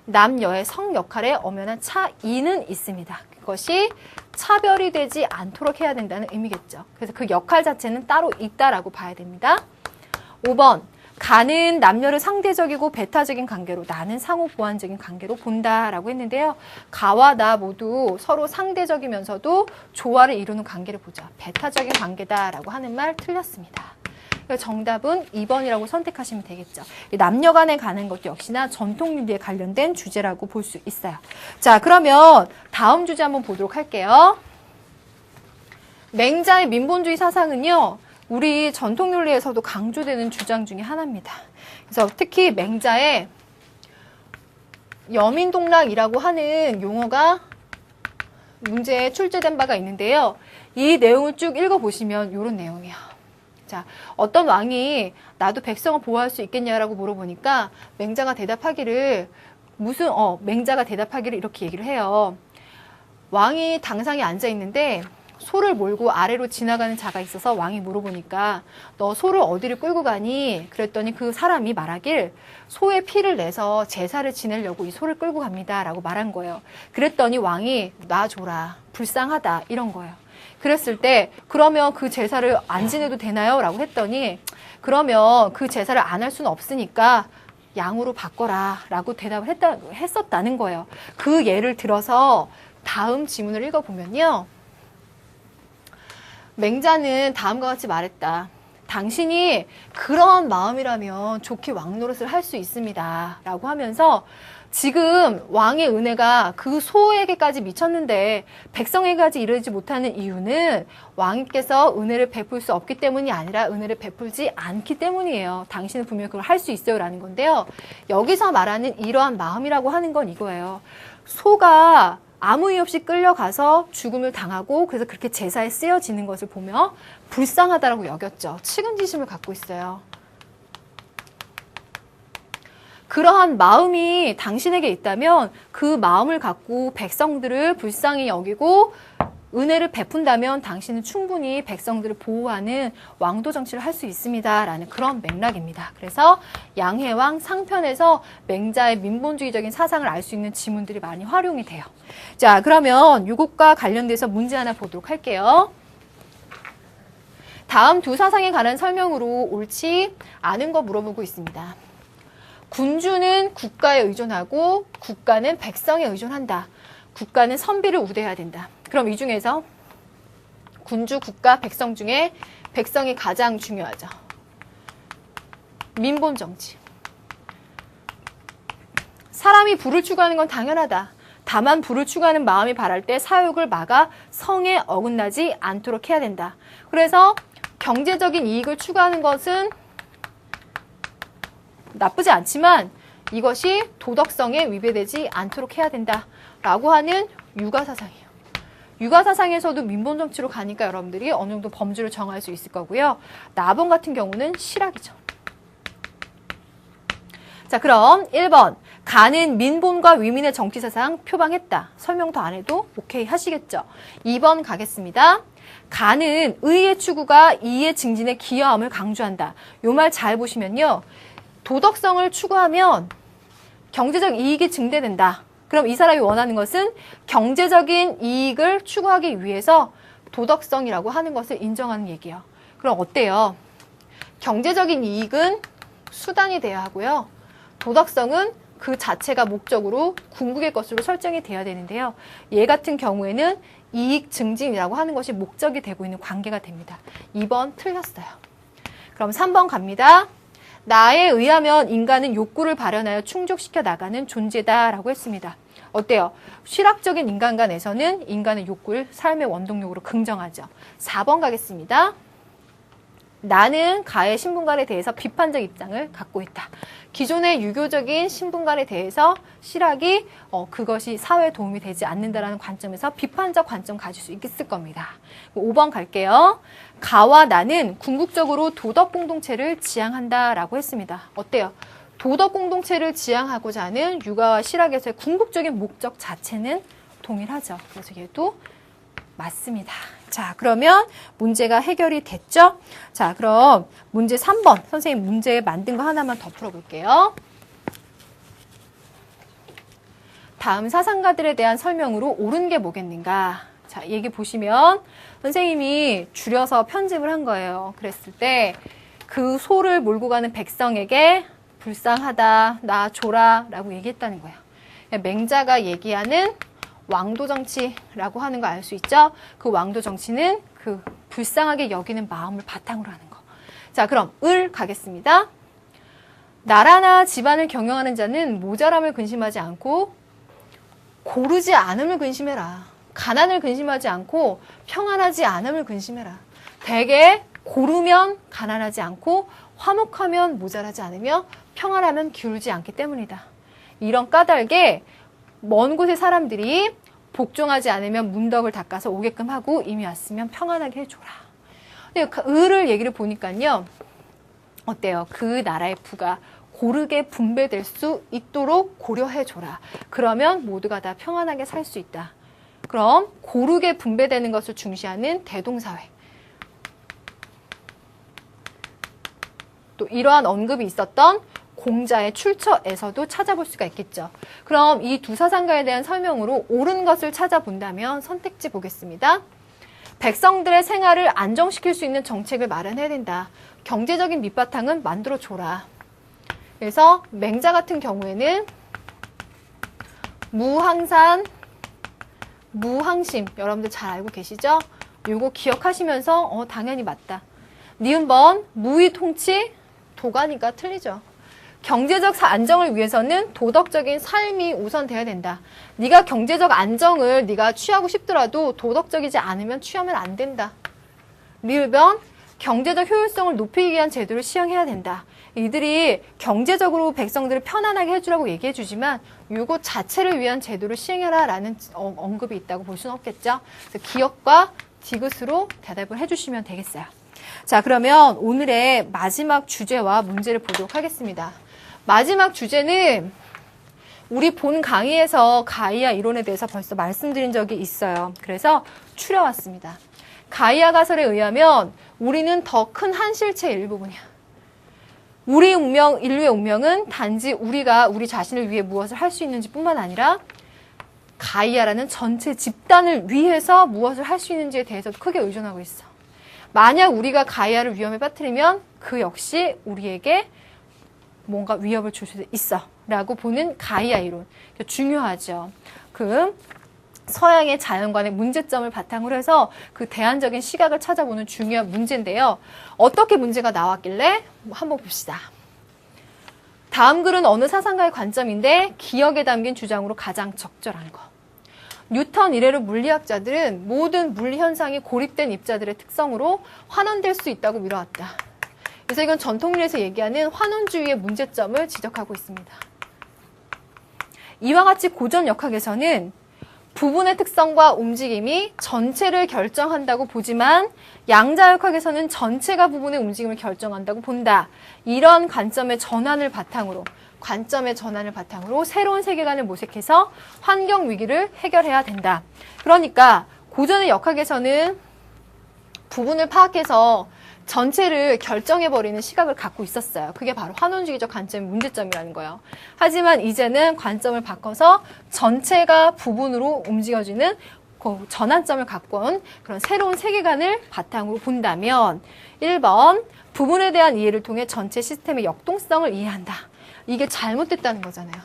A: 남녀의 성 역할에 엄연한 차이는 있습니다. 그것이 차별이 되지 않도록 해야 된다는 의미겠죠. 그래서 그 역할 자체는 따로 있다라고 봐야 됩니다. 5번. 가는 남녀를 상대적이고 배타적인 관계로, 나는 상호 보완적인 관계로 본다라고 했는데요. 가와 나 모두 서로 상대적이면서도 조화를 이루는 관계를 보자. 배타적인 관계다라고 하는 말 틀렸습니다. 정답은 2번이라고 선택하시면 되겠죠. 남녀 간에 가는 것도 역시나 전통윤리에 관련된 주제라고 볼 수 있어요. 자, 그러면 다음 주제 한번 보도록 할게요. 맹자의 민본주의 사상은요, 우리 전통윤리에서도 강조되는 주장 중에 하나입니다. 그래서 특히 맹자의 여민동락이라고 하는 용어가 문제에 출제된 바가 있는데요. 이 내용을 쭉 읽어보시면 이런 내용이에요. 자, 어떤 왕이 나도 백성을 보호할 수 있겠냐라고 물어보니까 맹자가 대답하기를 이렇게 얘기를 해요. 왕이 당상에 앉아 있는데 소를 몰고 아래로 지나가는 자가 있어서 왕이 물어보니까 너 소를 어디를 끌고 가니? 그랬더니 그 사람이 말하길 소의 피를 내서 제사를 지내려고 이 소를 끌고 갑니다 라고 말한 거예요. 그랬더니 왕이 놔줘라, 불쌍하다, 이런 거예요. 그랬을 때 그러면 그 제사를 안 지내도 되나요? 라고 했더니 그러면 그 제사를 안 할 수는 없으니까 양으로 바꿔라 라고 대답을 했었다는 거예요. 그 예를 들어서 다음 지문을 읽어보면요. 맹자는 다음과 같이 말했다. 당신이 그런 마음이라면 좋게 왕노릇을 할 수 있습니다 라고 하면서 지금 왕의 은혜가 그 소에게까지 미쳤는데 백성에게까지 이르지 못하는 이유는 왕께서 은혜를 베풀 수 없기 때문이 아니라 은혜를 베풀지 않기 때문이에요. 당신은 분명히 그걸 할 수 있어요 라는 건데요. 여기서 말하는 이러한 마음이라고 하는 건 이거예요. 소가 아무 이유 없이 끌려가서 죽음을 당하고 그래서 그렇게 제사에 쓰여지는 것을 보며 불쌍하다라고 여겼죠. 측은지심을 갖고 있어요. 그러한 마음이 당신에게 있다면 그 마음을 갖고 백성들을 불쌍히 여기고 은혜를 베푼다면 당신은 충분히 백성들을 보호하는 왕도 정치를 할 수 있습니다 라는 그런 맥락입니다. 그래서 양해왕 상편에서 맹자의 민본주의적인 사상을 알 수 있는 지문들이 많이 활용이 돼요. 자, 그러면 이것과 관련돼서 문제 하나 보도록 할게요. 다음 두 사상에 관한 설명으로 옳지 않은 거 물어보고 있습니다. 군주는 국가에 의존하고 국가는 백성에 의존한다. 국가는 선비를 우대해야 된다. 그럼 이 중에서 군주, 국가, 백성 중에 백성이 가장 중요하죠. 민본 정치. 사람이 부를 추구하는 건 당연하다. 다만 부를 추구하는 마음이 바랄 때 사욕을 막아 성에 어긋나지 않도록 해야 된다. 그래서 경제적인 이익을 추구하는 것은 나쁘지 않지만 이것이 도덕성에 위배되지 않도록 해야 된다라고 하는 육아사상이에요. 육아사상에서도 민본정치로 가니까 여러분들이 어느 정도 범주를 정할 수 있을 거고요. 나번 같은 경우는 실학이죠. 자, 그럼 1번. 가는 민본과 위민의 정치사상 표방했다. 설명 더 안 해도 오케이 하시겠죠. 2번 가겠습니다. 가는 의의 추구가 이의 증진에 기여함을 강조한다. 요 말 잘 보시면요. 도덕성을 추구하면 경제적 이익이 증대된다. 그럼 이 사람이 원하는 것은 경제적인 이익을 추구하기 위해서 도덕성이라고 하는 것을 인정하는 얘기예요. 그럼 어때요? 경제적인 이익은 수단이 돼야 하고요. 도덕성은 그 자체가 목적으로 궁극의 것으로 설정이 돼야 되는데요. 얘 같은 경우에는 이익 증진이라고 하는 것이 목적이 되고 있는 관계가 됩니다. 2번 틀렸어요. 그럼 3번 갑니다. 나에 의하면 인간은 욕구를 발현하여 충족시켜 나가는 존재다라고 했습니다. 어때요? 실학적인 인간관에서는 인간의 욕구를 삶의 원동력으로 긍정하죠. 4번 가겠습니다. 나는 가의 신분관에 대해서 비판적 입장을 갖고 있다. 기존의 유교적인 신분관에 대해서 실학이 그것이 사회에 도움이 되지 않는다라는 관점에서 비판적 관점 가질 수 있을 겁니다. 5번 갈게요. 가와 나는 궁극적으로 도덕 공동체를 지향한다라고 했습니다. 어때요? 도덕 공동체를 지향하고자 하는 유가와 실학에서의 궁극적인 목적 자체는 동일하죠. 그래서 얘도 맞습니다. 자, 그러면 문제가 해결이 됐죠? 자, 그럼 문제 3번. 선생님 문제 만든 거 하나만 더 풀어볼게요. 다음 사상가들에 대한 설명으로 옳은 게 뭐겠는가? 자, 얘기 보시면 선생님이 줄여서 편집을 한 거예요. 그랬을 때 그 소를 몰고 가는 백성에게 불쌍하다, 나 줘라 라고 얘기했다는 거예요. 맹자가 얘기하는 왕도 정치라고 하는 거 알 수 있죠? 그 왕도 정치는 그 불쌍하게 여기는 마음을 바탕으로 하는 거. 자, 그럼 을 가겠습니다. 나라나 집안을 경영하는 자는 모자람을 근심하지 않고 고르지 않음을 근심해라. 가난을 근심하지 않고 평안하지 않음을 근심해라. 대개 고르면 가난하지 않고 화목하면 모자라지 않으며 평안하면 기울지 않기 때문이다. 이런 까닭에 먼 곳의 사람들이 복종하지 않으면 문덕을 닦아서 오게끔 하고 이미 왔으면 평안하게 해줘라. 을을 얘기를 보니까요. 어때요? 그 나라의 부가 고르게 분배될 수 있도록 고려해줘라. 그러면 모두가 다 평안하게 살 수 있다. 그럼 고르게 분배되는 것을 중시하는 대동사회. 또 이러한 언급이 있었던 공자의 출처에서도 찾아볼 수가 있겠죠. 그럼 이 두 사상가에 대한 설명으로 옳은 것을 찾아본다면 선택지 보겠습니다. 백성들의 생활을 안정시킬 수 있는 정책을 마련해야 된다. 경제적인 밑바탕은 만들어줘라. 그래서 맹자 같은 경우에는 무항산, 무항심 여러분들 잘 알고 계시죠? 요거 기억하시면서 당연히 맞다. 니은번 무의통치, 도가니까 틀리죠. 경제적 안정을 위해서는 도덕적인 삶이 우선돼야 된다. 네가 경제적 안정을 네가 취하고 싶더라도 도덕적이지 않으면 취하면 안 된다. 리을변 경제적 효율성을 높이기 위한 제도를 시행해야 된다. 이들이 경제적으로 백성들을 편안하게 해주라고 얘기해 주지만 이것 자체를 위한 제도를 시행해라 라는 언급이 있다고 볼 수는 없겠죠. 그래서 기억과 디귿으로 대답을 해주시면 되겠어요. 자, 그러면 오늘의 마지막 주제와 문제를 보도록 하겠습니다. 마지막 주제는 우리 본 강의에서 가이아 이론에 대해서 벌써 말씀드린 적이 있어요. 그래서 추려왔습니다. 가이아 가설에 의하면 우리는 더 큰 한 실체의 일부분이야. 우리 운명, 인류의 운명은 단지 우리가 우리 자신을 위해 무엇을 할 수 있는지 뿐만 아니라 가이아라는 전체 집단을 위해서 무엇을 할 수 있는지에 대해서도 크게 의존하고 있어. 만약 우리가 가이아를 위험에 빠뜨리면 그 역시 우리에게 뭔가 위협을 줄 수도 있어 라고 보는 가이아 이론. 중요하죠. 그 서양의 자연관의 문제점을 바탕으로 해서 그 대안적인 시각을 찾아보는 중요한 문제인데요. 어떻게 문제가 나왔길래 한번 봅시다. 다음 글은 어느 사상가의 관점인데 기억에 담긴 주장으로 가장 적절한 거. 뉴턴 이래로 물리학자들은 모든 물리 현상이 고립된 입자들의 특성으로 환원될 수 있다고 미뤄왔다. 그래서 이건 전통론에서 얘기하는 환원주의의 문제점을 지적하고 있습니다. 이와 같이 고전 역학에서는 부분의 특성과 움직임이 전체를 결정한다고 보지만 양자역학에서는 전체가 부분의 움직임을 결정한다고 본다. 이런 관점의 전환을 바탕으로 새로운 세계관을 모색해서 환경 위기를 해결해야 된다. 그러니까 고전의 역학에서는 부분을 파악해서 전체를 결정해버리는 시각을 갖고 있었어요. 그게 바로 환원주의적 관점의 문제점이라는 거예요. 하지만 이제는 관점을 바꿔서 전체가 부분으로 움직여지는 그 전환점을 갖고 온 그런 새로운 세계관을 바탕으로 본다면 1번 부분에 대한 이해를 통해 전체 시스템의 역동성을 이해한다. 이게 잘못됐다는 거잖아요.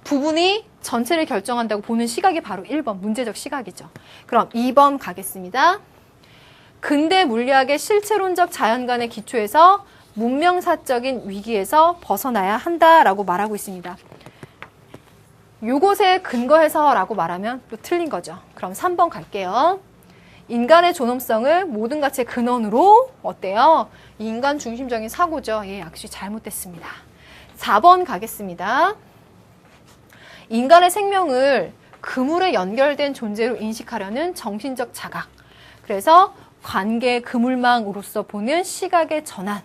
A: 부분이 전체를 결정한다고 보는 시각이 바로 1번 문제적 시각이죠. 그럼 2번 가겠습니다. 근대 물리학의 실체론적 자연관의 기초에서 문명사적인 위기에서 벗어나야 한다라고 말하고 있습니다. 요것에 근거해서라고 말하면 또 틀린 거죠. 그럼 3번 갈게요. 인간의 존엄성을 모든 가치의 근원으로 어때요? 인간 중심적인 사고죠. 예, 역시 잘못됐습니다. 4번 가겠습니다. 인간의 생명을 그물에 연결된 존재로 인식하려는 정신적 자각. 그래서 관계 그물망으로서 보는 시각의 전환.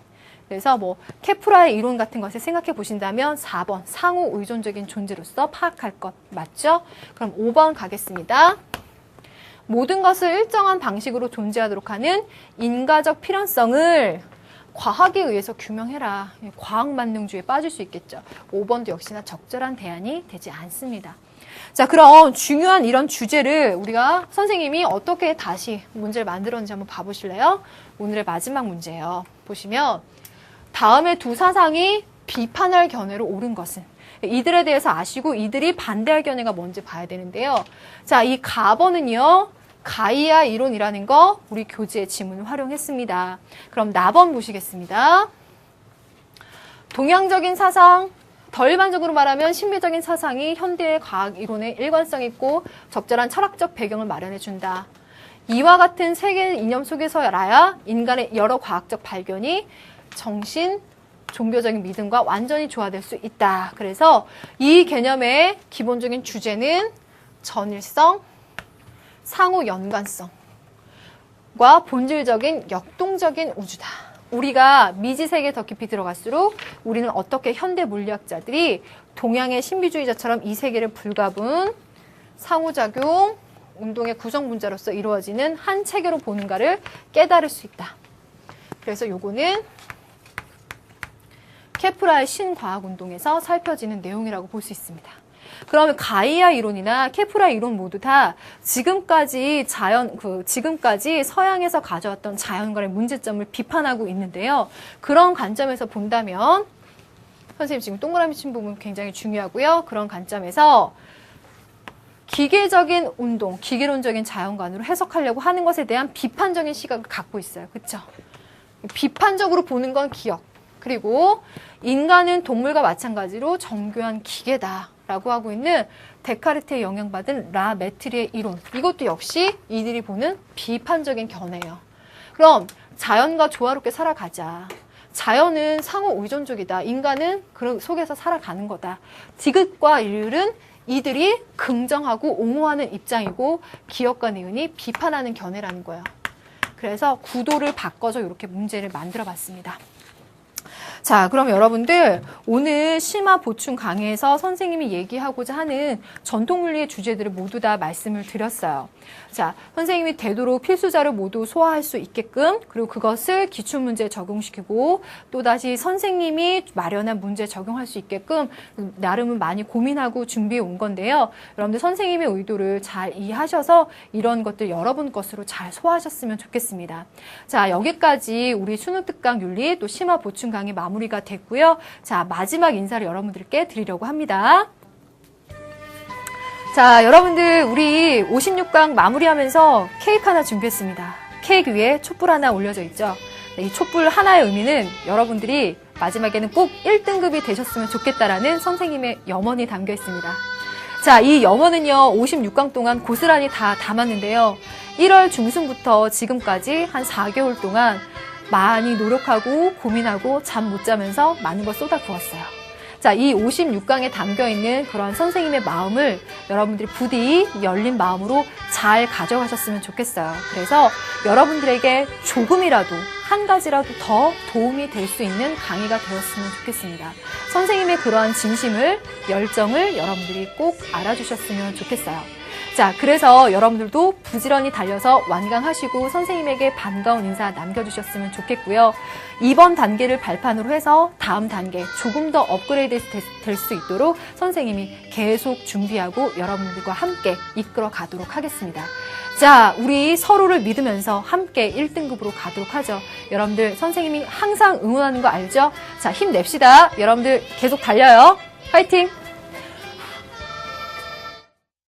A: 그래서 뭐 케프라의 이론 같은 것을 생각해 보신다면 4번 상호 의존적인 존재로서 파악할 것 맞죠? 그럼 5번 가겠습니다. 모든 것을 일정한 방식으로 존재하도록 하는 인과적 필연성을 과학에 의해서 규명해라. 과학 만능주의에 빠질 수 있겠죠. 5번도 역시나 적절한 대안이 되지 않습니다. 자, 그럼 중요한 이런 주제를 우리가 선생님이 어떻게 다시 문제를 만들었는지 한번 봐보실래요? 오늘의 마지막 문제예요. 보시면 다음의 두 사상이 비판할 견해로 옳은 것은 이들에 대해서 아시고 이들이 반대할 견해가 뭔지 봐야 되는데요. 자, 이 가번은요. 가이아 이론이라는 거 우리 교재의 지문을 활용했습니다. 그럼 나번 보시겠습니다. 동양적인 사상, 더 일반적으로 말하면 신비적인 사상이 현대의 과학 이론에 일관성 있고 적절한 철학적 배경을 마련해 준다. 이와 같은 세계 이념 속에서라야 인간의 여러 과학적 발견이 정신, 종교적인 믿음과 완전히 조화될 수 있다. 그래서 이 개념의 기본적인 주제는 전일성, 상호 연관성과 본질적인 역동적인 우주다. 우리가 미지 세계에 더 깊이 들어갈수록 우리는 어떻게 현대 물리학자들이 동양의 신비주의자처럼 이 세계를 불가분 상호작용 운동의 구성 문제로서 이루어지는 한 체계로 보는가를 깨달을 수 있다. 그래서 요거는 케프라의 신과학운동에서 살펴지는 내용이라고 볼 수 있습니다. 그러면 가이아 이론이나 케프라 이론 모두 다 지금까지 지금까지 서양에서 가져왔던 자연관의 문제점을 비판하고 있는데요. 그런 관점에서 본다면 선생님 지금 동그라미 친 부분 굉장히 중요하고요. 그런 관점에서 기계적인 운동, 기계론적인 자연관으로 해석하려고 하는 것에 대한 비판적인 시각을 갖고 있어요. 그렇죠? 비판적으로 보는 건 기억. 그리고 인간은 동물과 마찬가지로 정교한 기계다. 라고 하고 있는 데카르트에 영향받은 라 메트리의 이론. 이것도 역시 이들이 보는 비판적인 견해예요. 그럼 자연과 조화롭게 살아가자. 자연은 상호 의존적이다. 인간은 그 속에서 살아가는 거다. 디귿과 일률은 이들이 긍정하고 옹호하는 입장이고 기억과 니은이 비판하는 견해라는 거예요. 그래서 구도를 바꿔서 이렇게 문제를 만들어 봤습니다. 자, 그럼 여러분들 오늘 심화 보충 강의에서 선생님이 얘기하고자 하는 전통물리의 주제들을 모두 다 말씀을 드렸어요. 자, 선생님이 되도록 필수자료 모두 소화할 수 있게끔 그리고 그것을 기출문제에 적용시키고 또다시 선생님이 마련한 문제에 적용할 수 있게끔 나름은 많이 고민하고 준비해 온 건데요. 여러분들 선생님의 의도를 잘 이해하셔서 이런 것들 여러분 것으로 잘 소화하셨으면 좋겠습니다. 자, 여기까지 우리 수능 특강 윤리 또 심화 보충 강의 마무리가 됐고요. 자, 마지막 인사를 여러분들께 드리려고 합니다. 자, 여러분들 우리 56강 마무리하면서 케이크 하나 준비했습니다. 케이크 위에 촛불 하나 올려져 있죠. 이 촛불 하나의 의미는 여러분들이 마지막에는 꼭 1등급이 되셨으면 좋겠다라는 선생님의 염원이 담겨 있습니다. 자, 이 염원은요 56강 동안 고스란히 다 담았는데요. 1월 중순부터 지금까지 한 4개월 동안 많이 노력하고 고민하고 잠 못 자면서 많은 걸 쏟아부었어요. 자, 이 56강에 담겨있는 그런 선생님의 마음을 여러분들이 부디 열린 마음으로 잘 가져가셨으면 좋겠어요. 그래서 여러분들에게 조금이라도 한 가지라도 더 도움이 될 수 있는 강의가 되었으면 좋겠습니다. 선생님의 그러한 진심을, 열정을 여러분들이 꼭 알아주셨으면 좋겠어요. 자, 그래서 여러분들도 부지런히 달려서 완강하시고 선생님에게 반가운 인사 남겨주셨으면 좋겠고요. 이번 단계를 발판으로 해서 다음 단계 조금 더 업그레이드 될 수 있도록 선생님이 계속 준비하고 여러분들과 함께 이끌어 가도록 하겠습니다. 자, 우리 서로를 믿으면서 함께 1등급으로 가도록 하죠. 여러분들 선생님이 항상 응원하는 거 알죠? 자, 힘냅시다. 여러분들 계속 달려요. 화이팅!